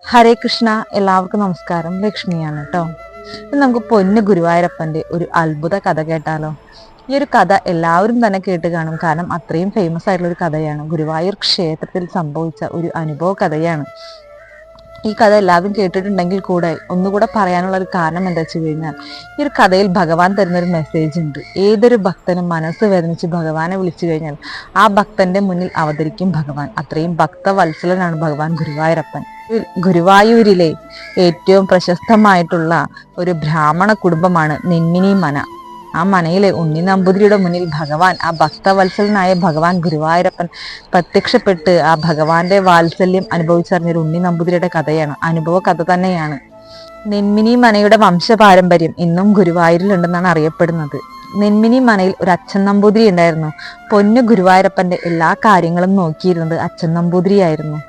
ഹരേ കൃഷ്ണ. എല്ലാവർക്കും നമസ്കാരം. ലക്ഷ്മിയാണ് കേട്ടോ. നമുക്ക് പൊന്നു ഗുരുവായൂരപ്പന്റെ ഒരു അത്ഭുത കഥ കേട്ടാലോ? ഈ ഒരു കഥ എല്ലാവരും തന്നെ കേട്ട് കാണും. കാരണം അത്രയും ഫേമസ് ആയിട്ടുള്ള ഒരു കഥയാണ്. ഗുരുവായൂർ ക്ഷേത്രത്തിൽ സംഭവിച്ച ഒരു അനുഭവ കഥയാണ്. ഈ കഥ എല്ലാവരും കേട്ടിട്ടുണ്ടെങ്കിൽ കൂടെ ഒന്നുകൂടെ പറയാനുള്ള ഒരു കാരണം എന്താ വെച്ച് കഴിഞ്ഞാൽ, ഈ ഒരു കഥയിൽ ഭഗവാൻ തരുന്നൊരു മെസ്സേജ് ഉണ്ട്. ഏതൊരു ഭക്തനും മനസ്സ് വേദനിച്ച് ഭഗവാനെ വിളിച്ചു കഴിഞ്ഞാൽ ആ ഭക്തന്റെ മുന്നിൽ അവതരിക്കും ഭഗവാൻ. അത്രയും ഭക്തവത്സലനാണ് ഭഗവാൻ ഗുരുവായൂരപ്പൻ. ഗുരുവായൂരിലെ ഏറ്റവും പ്രശസ്തമായിട്ടുള്ള ഒരു ബ്രാഹ്മണ കുടുംബമാണ് നെന്മിനി മന. ആ മനയിലെ ഉണ്ണി നമ്പൂതിരിയുടെ മുന്നിൽ ഭഗവാൻ, ആ ഭക്തവത്സലനായ ഭഗവാൻ ഗുരുവായൂരപ്പൻ പ്രത്യക്ഷപ്പെട്ട് ആ ഭഗവാന്റെ വാത്സല്യം അനുഭവിച്ചറിഞ്ഞൊരു ഉണ്ണി നമ്പൂതിരിയുടെ കഥയാണ്. അനുഭവ കഥ തന്നെയാണ്. നെന്മിനി മനയുടെ വംശപാരമ്പര്യം ഇന്നും ഗുരുവായൂരിൽ ഉണ്ടെന്നാണ് അറിയപ്പെടുന്നത്. നെന്മിനി മനയിൽ ഒരു അച്ഛൻ നമ്പൂതിരി ഉണ്ടായിരുന്നു. പൊന്നു ഗുരുവായൂരപ്പന്റെ എല്ലാ കാര്യങ്ങളും നോക്കിയിരുന്നത് അച്ഛൻ നമ്പൂതിരിയായിരുന്നു.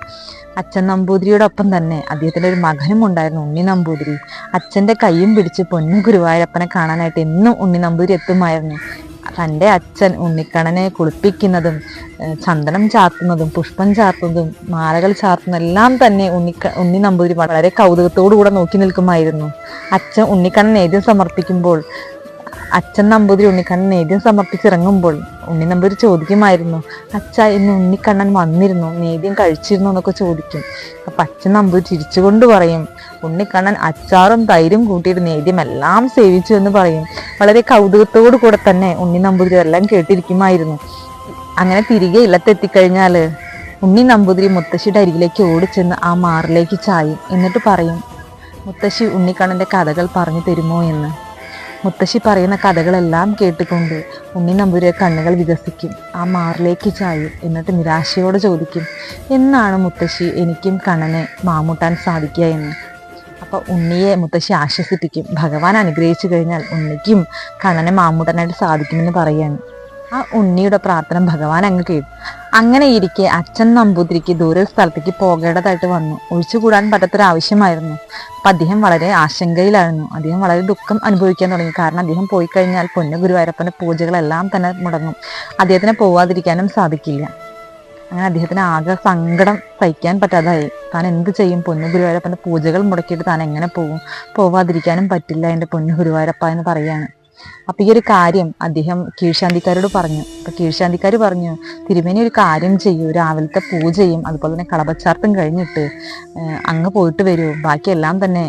അച്ഛൻ നമ്പൂതിരിയോടൊപ്പം തന്നെ അദ്ദേഹത്തിന്റെ ഒരു മകനും ഉണ്ടായിരുന്നു, ഉണ്ണി നമ്പൂതിരി. അച്ഛന്റെ കൈയും പിടിച്ച് പൊന്നു ഗുരുവായൂരപ്പനെ കാണാനായിട്ട് എന്നും ഉണ്ണി നമ്പൂതിരി എത്തുമായിരുന്നു. തൻ്റെ അച്ഛൻ ഉണ്ണിക്കണ്ണനെ കുളിപ്പിക്കുന്നതും ചന്ദനം ചാർത്തുന്നതും പുഷ്പം ചാർത്തുന്നതും മാലകൾ ചാർത്തുന്നതും എല്ലാം തന്നെ ഉണ്ണി നമ്പൂതിരി വളരെ കൗതുകത്തോടു കൂടെ നോക്കി നിൽക്കുമായിരുന്നു. അച്ഛൻ ഉണ്ണിക്കണ്ണൻ നേദ്യം സമർപ്പിക്കുമ്പോൾ, അച്ഛൻ നമ്പൂതിരി ഉണ്ണിക്കണ്ണൻ നേദ്യം സമർപ്പിച്ചിറങ്ങുമ്പോൾ ഉണ്ണി നമ്പൂതിരി ചോദിക്കുമായിരുന്നു, അച്ഛ ഇന്ന് ഉണ്ണിക്കണ്ണൻ വന്നിരുന്നു, നേദ്യം കഴിച്ചിരുന്നു എന്നൊക്കെ ചോദിക്കും. അപ്പൊ അച്ഛൻ നമ്പൂതിരി ചിരിച്ചുകൊണ്ട് പറയും, ഉണ്ണിക്കണ്ണൻ അച്ചാറും തൈരും കൂട്ടിയിട്ട് നേദ്യം എല്ലാം സേവിച്ചു എന്ന് പറയും. വളരെ കൗതുകത്തോടു കൂടെ തന്നെ ഉണ്ണി നമ്പൂതിരി എല്ലാം കേട്ടിരിക്കുമായിരുന്നു. അങ്ങനെ തിരികെ ഇല്ലത്തെത്തിക്കഴിഞ്ഞാല് ഉണ്ണി നമ്പൂതിരി മുത്തശ്ശിയുടെ അരികിലേക്ക് ഓടിച്ചെന്ന് ആ മാറിലേക്ക് ചായും. എന്നിട്ട് പറയും, മുത്തശ്ശി ഉണ്ണിക്കണ്ണന്റെ കഥകൾ പറഞ്ഞു തരുമോ എന്ന്. മുത്തശ്ശി പറയുന്ന കഥകളെല്ലാം കേട്ടുകൊണ്ട് ഉണ്ണി നമ്പൂതിരിയുടെ കണ്ണുകൾ വികസിക്കും. ആ മാറിലേക്ക് ചായും. എന്നിട്ട് നിരാശയോടെ ചോദിക്കും, എന്നാണ് മുത്തശ്ശി എനിക്കും കണ്ണനെ മാമൂട്ടാൻ സാധിക്കുക എന്ന്. അപ്പൊ ഉണ്ണിയെ മുത്തശ്ശി ആശ്വസിപ്പിക്കും. ഭഗവാൻ അനുഗ്രഹിച്ചു കഴിഞ്ഞാൽ ഉണ്ണിക്കും കണ്ണനെ മാമൂട്ടാനായിട്ട് സാധിക്കുമെന്ന് പറയാണ്. ആ ഉണ്ണിയുടെ പ്രാർത്ഥന ഭഗവാൻ അങ്ങ് കേട്ടു. അങ്ങനെ ഇരിക്കെ അച്ഛൻ നമ്പൂതിരിക്ക് ദൂരെ സ്ഥലത്തേക്ക് പോകേണ്ടതായിട്ട് വന്നു. ഒഴിച്ചുകൂടാൻ പറ്റാത്തൊരാവശ്യമായിരുന്നു. അപ്പൊ അദ്ദേഹം വളരെ ആശങ്കയിലായിരുന്നു. അദ്ദേഹം വളരെ ദുഃഖം അനുഭവിക്കാൻ തുടങ്ങി. കാരണം അദ്ദേഹം പോയി കഴിഞ്ഞാൽ പൊന്നു ഗുരുവായൂരപ്പന്റെ പൂജകളെല്ലാം തന്നെ മുടങ്ങും. അദ്ദേഹത്തിന് പോവാതിരിക്കാനും സാധിക്കില്ല. അങ്ങനെ അദ്ദേഹത്തിന് ആകെ സങ്കടം സഹിക്കാൻ പറ്റാതായി. താൻ എന്ത് ചെയ്യും? പൊന്നു ഗുരുവായൂരപ്പന്റെ പൂജകൾ മുടക്കിയിട്ട് താൻ എങ്ങനെ പോകും? പോവാതിരിക്കാനും പറ്റില്ല എൻ്റെ പൊന്നു ഗുരുവായൂരപ്പ എന്ന് പറയാണ്. അപ്പൊ ഈ ഒരു കാര്യം അദ്ദേഹം കീഴ്ശാന്തിക്കാരോട് പറഞ്ഞു. അപ്പൊ കീഴ്ശാന്തിക്കാർ പറഞ്ഞു, തിരുമേനി ഒരു കാര്യം ചെയ്യൂ, രാവിലത്തെ പൂജയും അതുപോലെ തന്നെ കളഭച്ചാർത്തും കഴിഞ്ഞിട്ട് അങ്ങ് പോയിട്ട് വരൂ. ബാക്കിയെല്ലാം തന്നെ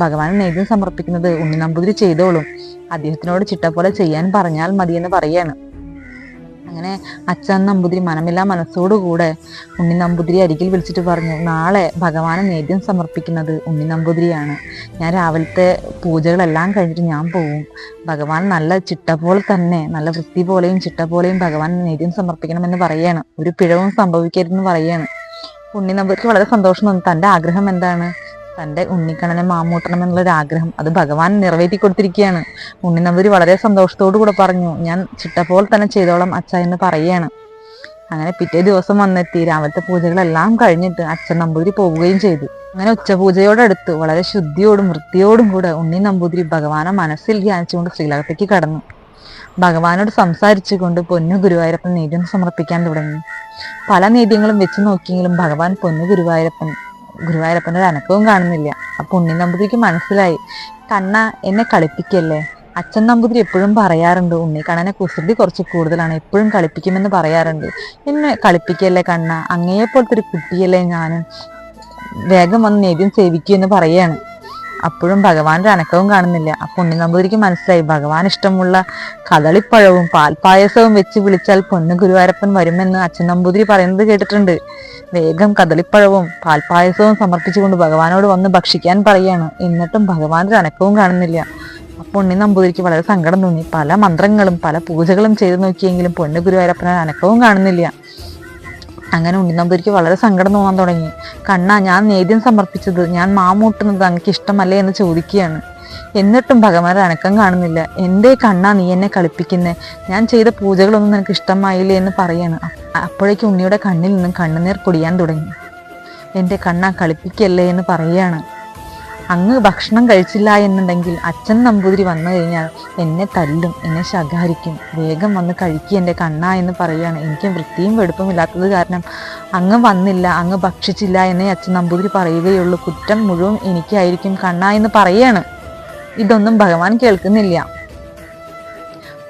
ഭഗവാന് നേദ്യം സമർപ്പിക്കുന്നത് ഉണ്ണി നമ്പൂതിരി ചെയ്തോളും. അദ്ദേഹത്തിനോട് ചിട്ട പോലെ ചെയ്യാൻ പറഞ്ഞാൽ മതിയെന്ന് പറയാണ്. അങ്ങനെ അച്ഛൻ നമ്പൂതിരി മനമില്ലാ മനസ്സോടുകൂടെ ഉണ്ണി നമ്പൂതിരി അരികിൽ വിളിച്ചിട്ട് പറഞ്ഞു, നാളെ ഭഗവാന് നേദ്യം സമർപ്പിക്കുന്നത് ഉണ്ണി നമ്പൂതിരിയാണ്. ഞാൻ രാവിലത്തെ പൂജകളെല്ലാം കഴിഞ്ഞിട്ട് ഞാൻ പോവും. ഭഗവാൻ നല്ല ചിട്ട പോലെ തന്നെ, നല്ല വൃത്തി പോലെയും ചിട്ട പോലെയും ഭഗവാൻ നേദ്യം സമർപ്പിക്കണമെന്ന് പറയാണ്. ഒരു പിഴവും സംഭവിക്കരുതെന്ന് പറയാണ്. ഉണ്ണി നമ്പൂതിരിക്ക് വളരെ സന്തോഷം തോന്നി. തൻ്റെ ആഗ്രഹം എന്താണ്? തൻ്റെ ഉണ്ണിക്കണ്ണനെ മാമൂട്ടണം എന്നുള്ളൊരു ആഗ്രഹം അത് ഭഗവാൻ നിറവേറ്റി കൊടുത്തിരിക്കുകയാണ്. ഉണ്ണി നമ്പൂതിരി വളരെ സന്തോഷത്തോടു കൂടെ പറഞ്ഞു, ഞാൻ ചിട്ട പോലെ തന്നെ ചെയ്തോളാം അച്ഛ എന്ന് പറയാണ്. അങ്ങനെ പിറ്റേ ദിവസം വന്നെത്തി. രാവിലത്തെ പൂജകളെല്ലാം കഴിഞ്ഞിട്ട് അച്ഛൻ നമ്പൂതിരി പോവുകയും ചെയ്തു. അങ്ങനെ ഉച്ചപൂജയോടടുത്ത് വളരെ ശുദ്ധിയോടും വൃത്തിയോടും കൂടെ ഉണ്ണി നമ്പൂതിരി ഭഗവാനെ മനസ്സിൽ ധ്യാനിച്ചുകൊണ്ട് ശ്രീലകത്തേക്ക് കടന്നു. ഭഗവാനോട് സംസാരിച്ചുകൊണ്ട് പൊന്നു ഗുരുവായൂരപ്പൻ നേദ്യം സമർപ്പിക്കാൻ തുടങ്ങി. പല നേദ്യങ്ങളും വെച്ച് നോക്കിയെങ്കിലും ഭഗവാൻ പൊന്നു ഗുരുവായൂരപ്പൻ്റെ ഒരു അനക്കവും കാണുന്നില്ല. അപ്പൊ ഉണ്ണി നമ്പൂതിരിക്ക് മനസ്സിലായി, കണ്ണ എന്നെ കളിപ്പിക്കല്ലേ. അച്ഛൻ നമ്പൂതിരി എപ്പോഴും പറയാറുണ്ട്, ഉണ്ണിക്കണ്ണനെ കുസൃതി കുറച്ച് കൂടുതലാണ്, എപ്പോഴും കളിപ്പിക്കുമെന്ന് പറയാറുണ്ട്. എന്നെ കളിപ്പിക്കല്ലേ കണ്ണ, അങ്ങയെപ്പോലത്തെ ഒരു കുട്ടിയല്ലേ ഞാൻ, വേഗം വന്ന് നേദ്യം സേവിക്കൂ എന്ന് പറയാണ്. അപ്പോഴും ഭഗവാന്റെ അനക്കവും കാണുന്നില്ല. അപ്പൊ ഉണ്ണി നമ്പൂതിരിക്ക് മനസ്സിലായി, ഭഗവാൻ ഇഷ്ടമുള്ള കദളിപ്പഴവും പാൽപ്പായസവും വെച്ച് വിളിച്ചാൽ പൊന്നു ഗുരുവായൂരപ്പൻ വരുമെന്ന് അച്ഛൻ നമ്പൂതിരി പറയുന്നത് കേട്ടിട്ടുണ്ട്. വേഗം കദളിപ്പഴവും പാൽപ്പായസവും സമർപ്പിച്ചുകൊണ്ട് ഭഗവാനോട് വന്ന് ഭക്ഷിക്കാൻ പറയാണ്. എന്നിട്ടും ഭഗവാന്റെ അനക്കവും കാണുന്നില്ല. അപ്പൊ ഉണ്ണി നമ്പൂതിരിക്ക് വളരെ സങ്കടം തോന്നി. പല മന്ത്രങ്ങളും പല പൂജകളും ചെയ്തു നോക്കിയെങ്കിലും പൊന്നു ഗുരുവായൂരപ്പന് അനക്കവും കാണുന്നില്ല. അങ്ങനെ ഉണ്ണി നമ്പൂതിരിക്ക് വളരെ സങ്കടം തോന്നാൻ തുടങ്ങി. കണ്ണ, ഞാൻ നേദ്യം സമർപ്പിച്ചത്, ഞാൻ മാമൂട്ടുന്നത് എനിക്ക് ഇഷ്ടമല്ലേ എന്ന് ചോദിക്കുകയാണ്. എന്നിട്ടും ഭഗവാന്റെ അനക്കം കാണുന്നില്ല. എന്തേ കണ്ണാ നീ എന്നെ കളിപ്പിക്കുന്നേ? ഞാൻ ചെയ്ത പൂജകളൊന്നും നിനക്ക് ഇഷ്ടമായില്ലേ എന്ന് പറയാണ്. അപ്പോഴേക്കും ഉണ്ണിയുടെ കണ്ണിൽ നിന്നും കണ്ണുനീർ പൊടിയാൻ തുടങ്ങി. എൻ്റെ കണ്ണ കളിപ്പിക്കല്ലേ എന്ന് പറയാണ്. അങ്ങ് ഭക്ഷണം കഴിച്ചില്ല എന്നുണ്ടെങ്കിൽ അച്ഛൻ നമ്പൂതിരി വന്നു കഴിഞ്ഞാൽ എന്നെ തല്ലും, എന്നെ ശകാരിക്കും. വേഗം വന്ന് കഴിക്കുക എൻ്റെ കണ്ണ എന്ന് പറയുകയാണ്. എനിക്ക് വൃത്തിയും വെടുപ്പും ഇല്ലാത്തത് കാരണം അങ്ങ് വന്നില്ല, അങ്ങ് ഭക്ഷിച്ചില്ല എന്നേ അച്ഛൻ നമ്പൂതിരി പറയുകയുള്ളൂ. കുറ്റം മുഴുവൻ എനിക്കായിരിക്കും കണ്ണ എന്ന് പറയാണ്. ഇതൊന്നും ഭഗവാൻ കേൾക്കുന്നില്ല.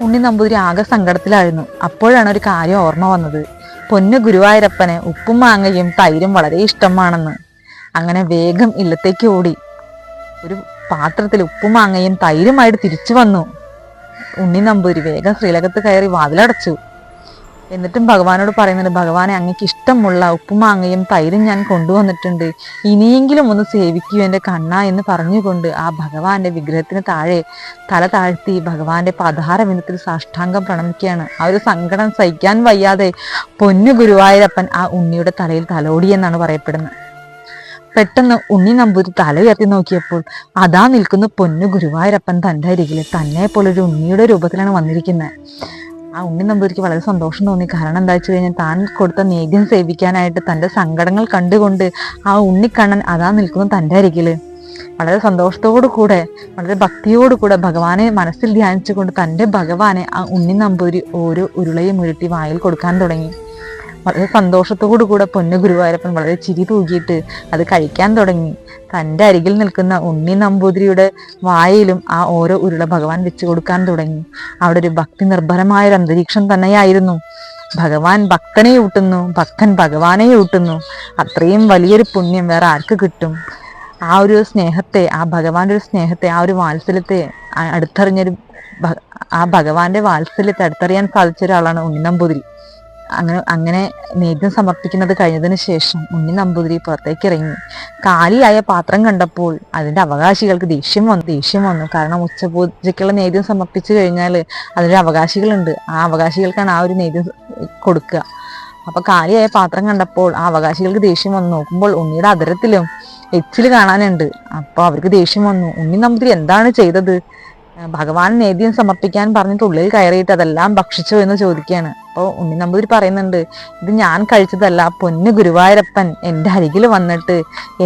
ഉണ്ണി നമ്പൂതിരി ആകെ സങ്കടത്തിലായിരുന്നു. അപ്പോഴാണ് ഒരു കാര്യം ഓർമ്മ വന്നത്. പൊന്നു ഗുരുവായൂരപ്പന് ഉപ്പും മാങ്ങയും തൈരും വളരെ ഇഷ്ടമാണെന്ന്. അങ്ങനെ വേഗം ഇല്ലത്തേക്ക് ഓടി ഒരു പാത്രത്തിൽ ഉപ്പും മാങ്ങയും തൈരുമായിട്ട് തിരിച്ചു വന്നു. ഉണ്ണി നമ്പൂതിരി വേഗം ശ്രീലകത്ത് കയറി വാതിലടച്ചു. എന്നിട്ടും ഭഗവാനോട് പറയുന്നുണ്ട്, ഭഗവാനെ അങ്ങക്ക് ഇഷ്ടമുള്ള ഉപ്പും മാങ്ങയും തൈരും ഞാൻ കൊണ്ടുവന്നിട്ടുണ്ട്, ഇനിയെങ്കിലും ഒന്ന് സേവിക്കൂ എൻ്റെ കണ്ണ എന്ന് പറഞ്ഞുകൊണ്ട് ആ ഭഗവാന്റെ വിഗ്രഹത്തിന് താഴെ തല താഴ്ത്തി ഭഗവാന്റെ പാതാരവിന്ദത്തിൽ സാഷ്ടാംഗം പ്രണമിക്കുകയാണ്. ആ ഒരു സങ്കടം സഹിക്കാൻ വയ്യാതെ പൊന്നു ഗുരുവായൂരപ്പൻ ആ ഉണ്ണിയുടെ തലയിൽ തലോടിയെന്നാണ് പറയപ്പെടുന്നത്. പെട്ടെന്ന് ഉണ്ണി നമ്പൂതിരി തല ഉയർത്തി നോക്കിയപ്പോൾ അതാ നിൽക്കുന്ന പൊന്നു ഗുരുവായൂരപ്പൻ തൻ്റെ അരികിൽ തന്നെ പോലൊരു ഉണ്ണിയുടെ രൂപത്തിലാണ് വന്നിരിക്കുന്നത്. ആ ഉണ്ണി നമ്പൂതിരിക്ക് വളരെ സന്തോഷം തോന്നി. കാരണം എന്താ വെച്ച് കഴിഞ്ഞാൽ താൻ കൊടുത്ത നേദ്യം സേവിക്കാനായിട്ട് തൻ്റെ സങ്കടങ്ങൾ കണ്ടുകൊണ്ട് ആ ഉണ്ണിക്കണ്ണൻ അതാ നിൽക്കുന്നു തൻ്റെ അരികിൽ. വളരെ സന്തോഷത്തോടു കൂടെ വളരെ ഭക്തിയോടുകൂടെ ഭഗവാനെ മനസ്സിൽ ധ്യാനിച്ചുകൊണ്ട് തൻ്റെ ഭഗവാനെ ആ ഉണ്ണി നമ്പൂതിരി ഓരോ ഉരുളയും ഉരുട്ടി വായിൽ കൊടുക്കാൻ തുടങ്ങി. വളരെ സന്തോഷത്തോടു കൂടെ പൊന്നു ഗുരുവായൂരപ്പൻ വളരെ ചിരി തൂകിയിട്ട് അത് കഴിക്കാൻ തുടങ്ങി. തൻ്റെ അരികിൽ നിൽക്കുന്ന ഉണ്ണി നമ്പൂതിരിയുടെ വായിലും ആ ഓരോ ഉരുള ഭഗവാൻ വെച്ചു കൊടുക്കാൻ തുടങ്ങി. അവിടെ ഒരു ഭക്തി നിർഭരമായ ഒരു അന്തരീക്ഷം തന്നെയായിരുന്നു. ഭഗവാൻ ഭക്തനെ ഊട്ടുന്നു, ഭക്തൻ ഭഗവാനെ ഊട്ടുന്നു. അത്രയും വലിയൊരു പുണ്യം വേറെ ആർക്ക് കിട്ടും? ആ ഒരു സ്നേഹത്തെ, ആ ഭഗവാന്റെ ഒരു സ്നേഹത്തെ, ആ ഒരു വാത്സല്യത്തെ അടുത്തറിഞ്ഞൊരു ആ ഭഗവാന്റെ വാത്സല്യത്തെ അടുത്തറിയാൻ സാധിച്ച ഒരാളാണ് ഉണ്ണി നമ്പൂതിരി. അങ്ങനെ നേദ്യം സമർപ്പിക്കുന്നത് കഴിഞ്ഞതിന് ശേഷം ഉണ്ണി നമ്പൂതിരി പുറത്തേക്ക് ഇറങ്ങി. കാലിയായ പാത്രം കണ്ടപ്പോൾ അതിന്റെ അവകാശികൾക്ക് ദേഷ്യം വന്നു. കാരണം ഉച്ചപൂജയ്ക്കുള്ള നേദ്യം സമർപ്പിച്ചു കഴിഞ്ഞാൽ അതിന്റെ അവകാശികളുണ്ട്. ആ അവകാശികൾക്കാണ് ആ ഒരു നേദ്യം കൊടുക്കുക. അപ്പൊ കാലിയായ പാത്രം കണ്ടപ്പോൾ ആ അവകാശികൾക്ക് ദേഷ്യം വന്നു. നോക്കുമ്പോൾ ഉണ്ണിയുടെ അതരത്തിലും എച്ചില് കാണാനുണ്ട്. അപ്പൊ അവർക്ക് ദേഷ്യം വന്നു. ഉണ്ണി നമ്പൂതിരി എന്താണ് ചെയ്തത്? ഭഗവാൻ നേദ്യം സമർപ്പിക്കാൻ പറഞ്ഞിട്ട് ഉള്ളിൽ കയറിയിട്ട് അതെല്ലാം ഭക്ഷിച്ചോ എന്ന് ചോദിക്കുകയാണ്. അപ്പോൾ ഉണ്ണി നമ്പൂതിരി പറയുന്നുണ്ട്, ഇത് ഞാൻ കഴിച്ചതല്ല, പൊന്നു ഗുരുവായൂരപ്പൻ എൻ്റെ അരികിൽ വന്നിട്ട്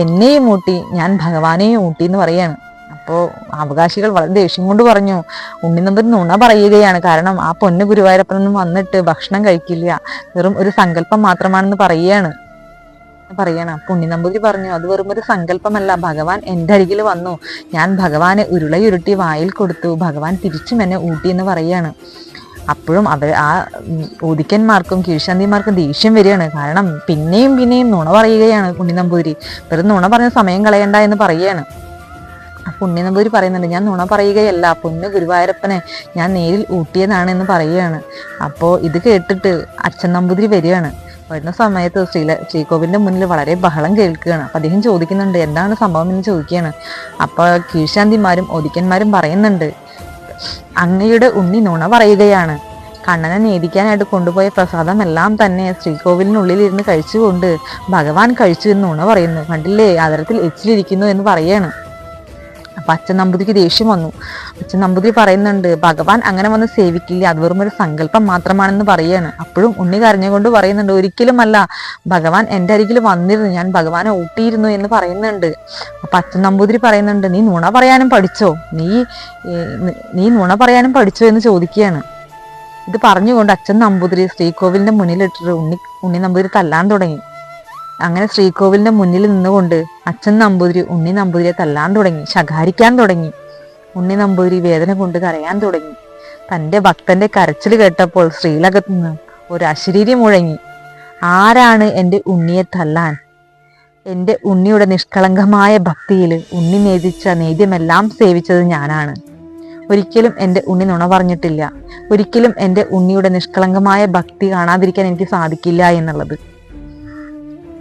എന്നെയും ഊട്ടി, ഞാൻ ഭഗവാനെയും ഊട്ടി എന്ന് പറയാണ്. അപ്പോൾ അവകാശികൾ വളരെ ദേഷ്യം കൊണ്ട് പറഞ്ഞു, ഉണ്ണി നമ്പൂതിരി നുണ പറയുകയാണ്. കാരണം ആ പൊന്നു ഗുരുവായൂരപ്പനൊന്നും വന്നിട്ട് ഭക്ഷണം കഴിക്കില്ല, വെറും ഒരു സങ്കല്പം മാത്രമാണെന്ന് പറയാണ്. അപ്പൊ ഉണ്ണി നമ്പൂതിരി പറഞ്ഞു, അത് വെറും ഒരു സങ്കല്പമല്ല, ഭഗവാൻ എൻ്റെ അരികിൽ വന്നു, ഞാൻ ഭഗവാനെ ഉരുളയുരുട്ടി വായിൽ കൊടുത്തു, ഭഗവാൻ തിരിച്ചും എന്നെ ഊട്ടി എന്ന് പറയാണ്. അപ്പോഴും ആ ഊതിക്കന്മാർക്കും കീഴ്ശാന്തിമാർക്കും ദേഷ്യം വരികയാണ്. കാരണം പിന്നെയും നുണ പറയുകയാണ് ഉണ്ണി നമ്പൂതിരി. വെറും നുണ പറഞ്ഞ സമയം കളയണ്ട എന്ന് പറയുകയാണ്. അപ്പൊ ഉണ്ണി നമ്പൂതിരി പറയുന്നുണ്ട്, ഞാൻ നുണ പറയുകയല്ല, പൊന്നു ഗുരുവായൂരപ്പനെ ഞാൻ നേരിൽ ഊട്ടിയതാണ് എന്ന് പറയുകയാണ്. അപ്പോൾ ഇത് കേട്ടിട്ട് അച്ഛൻ നമ്പൂതിരി വരികയാണ്. വരുന്ന സമയത്ത് ശ്രീകോവിലിന്റെ മുന്നിൽ വളരെ ബഹളം കേൾക്കുകയാണ്. അപ്പൊ അദ്ദേഹം ചോദിക്കുന്നുണ്ട്, എന്താണ് സംഭവം എന്ന് ചോദിക്കുകയാണ്. അപ്പൊ കീഴ്ശാന്തിമാരും ഒതിക്കന്മാരും പറയുന്നുണ്ട്, അങ്ങയുടെ ഉണ്ണി നുണ പറയുകയാണ്. കണ്ണനെ നേദിക്കാനായിട്ട് കൊണ്ടുപോയ പ്രസാദം എല്ലാം തന്നെ ശ്രീകോവിലിനുള്ളിലിരുന്ന് കഴിച്ചുകൊണ്ട് ഭഗവാൻ കഴിച്ചു എന്ന് നുണ പറയുന്നു. കണ്ടില്ലേ, അതരത്തിൽ എച്ചിലിരിക്കുന്നു എന്ന് പറയാണ്. അപ്പൊ അച്ഛൻ നമ്പൂതിരിക്ക് ദേഷ്യം വന്നു. അച്ഛൻ നമ്പൂതിരി പറയുന്നുണ്ട്, ഭഗവാൻ അങ്ങനെ വന്ന് സേവിക്കില്ല, അത് വെറും ഒരു സങ്കല്പം മാത്രമാണെന്ന് പറയാണ്. അപ്പോഴും ഉണ്ണി കരഞ്ഞുകൊണ്ട് പറയുന്നുണ്ട്, ഒരിക്കലുമല്ല, ഭഗവാൻ എൻ്റെ അരികിൽ വന്നിരുന്നു, ഞാൻ ഭഗവാനെ ഊട്ടിയിരുന്നു എന്ന് പറയുന്നുണ്ട്. അപ്പൊ അച്ഛൻ നമ്പൂതിരി പറയുന്നുണ്ട്, നീ നുണ പറയാനും പഠിച്ചോ, നീ നുണ പറയാനും പഠിച്ചോ എന്ന് ചോദിക്കുകയാണ്. ഇത് പറഞ്ഞുകൊണ്ട് അച്ഛൻ നമ്പൂതിരി ശ്രീകോവിലിന്റെ മുന്നിലിട്ടിട്ട് ഉണ്ണി നമ്പൂതിരി തല്ലാൻ തുടങ്ങി. അങ്ങനെ ശ്രീകോവിലിന്റെ മുന്നിൽ നിന്നുകൊണ്ട് അച്ഛൻ നമ്പൂതിരി ഉണ്ണി നമ്പൂതിരിയെ തല്ലാൻ തുടങ്ങി, ശകാരിക്കാൻ തുടങ്ങി. ഉണ്ണി നമ്പൂതിരി വേദന കൊണ്ട് കരയാൻ തുടങ്ങി. തൻ്റെ ഭക്തന്റെ കരച്ചിൽ കേട്ടപ്പോൾ ശ്രീലകത്ത് നിന്ന് ഒരു അശരീരി മുഴങ്ങി, ആരാണ് എൻ്റെ ഉണ്ണിയെ തല്ലാൻ? എൻ്റെ ഉണ്ണിയുടെ നിഷ്കളങ്കമായ ഭക്തിയിൽ ഉണ്ണി നേദിച്ച നേദ്യമെല്ലാം സേവിച്ചത് ഞാനാണ്. ഒരിക്കലും എൻ്റെ ഉണ്ണി നുണ പറഞ്ഞിട്ടില്ല. ഒരിക്കലും എൻ്റെ ഉണ്ണിയുടെ നിഷ്കളങ്കമായ ഭക്തി കാണാതിരിക്കാൻ എനിക്ക് സാധിക്കില്ല എന്നുള്ളത്.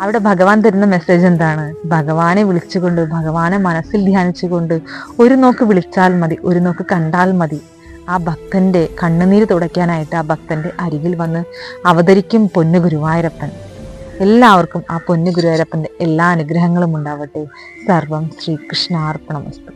അവിടെ ഭഗവാൻ തരുന്ന മെസ്സേജ് എന്താണ്? ഭഗവാനെ വിളിച്ചുകൊണ്ട്, ഭഗവാനെ മനസ്സിൽ ധ്യാനിച്ചുകൊണ്ട് ഒരു നോക്ക് വിളിച്ചാൽ മതി, ഒരു നോക്ക് കണ്ടാൽ മതി. ആ ഭക്തന്റെ കണ്ണുനീര് തുടയ്ക്കാനായിട്ട് ആ ഭക്തന്റെ അരികിൽ വന്ന് അവതരിക്കും പൊന്നു ഗുരുവായൂരപ്പൻ. എല്ലാവർക്കും ആ പൊന്നു ഗുരുവായൂരപ്പന്റെ എല്ലാ അനുഗ്രഹങ്ങളും ഉണ്ടാവട്ടെ. സർവം ശ്രീകൃഷ്ണാർപ്പണമസ്തു.